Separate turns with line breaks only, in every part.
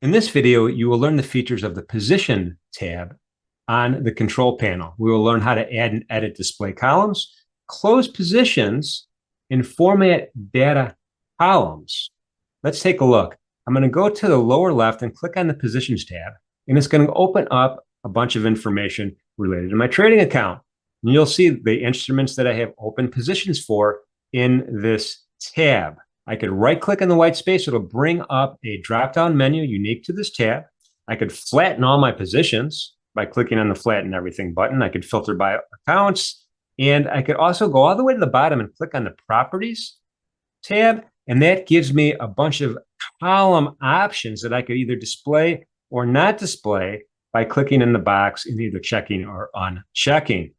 In this video, you will learn the features of the Position tab on the control panel. We will learn how to add and edit display columns, close positions, and format data columns. Let's take a look. I'm going to go to the lower left and click on the Positions tab, and it's going to open up a bunch of information related to my trading account. And you'll see the instruments that I have open positions for in this tab. I could right-click on the white space. It'll bring up a drop-down menu unique to this tab. I could flatten all my positions by clicking on the Flatten Everything button. I could filter by accounts, and I could also go all the way to the bottom and click on the Properties tab, and that gives me a bunch of column options that I could either display or not display by clicking in the box and either checking or unchecking.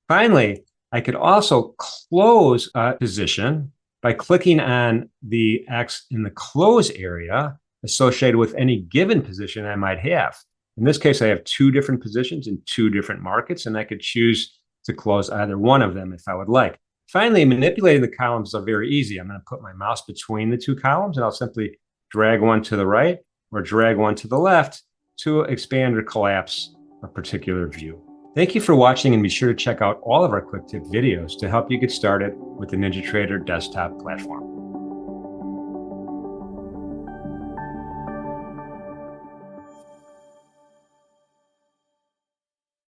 Finally, I could also close a position by clicking on the X in the close area associated with any given position I might have. In this case, I have two different positions in two different markets, and I could choose to close either one of them if I would like. Finally, manipulating the columns are very easy. I'm going to put my mouse between the two columns, and I'll simply drag one to the right or drag one to the left to expand or collapse a particular view. Thank you for watching, and be sure to check out all of our quick tip videos to help you get started with the NinjaTrader Desktop platform.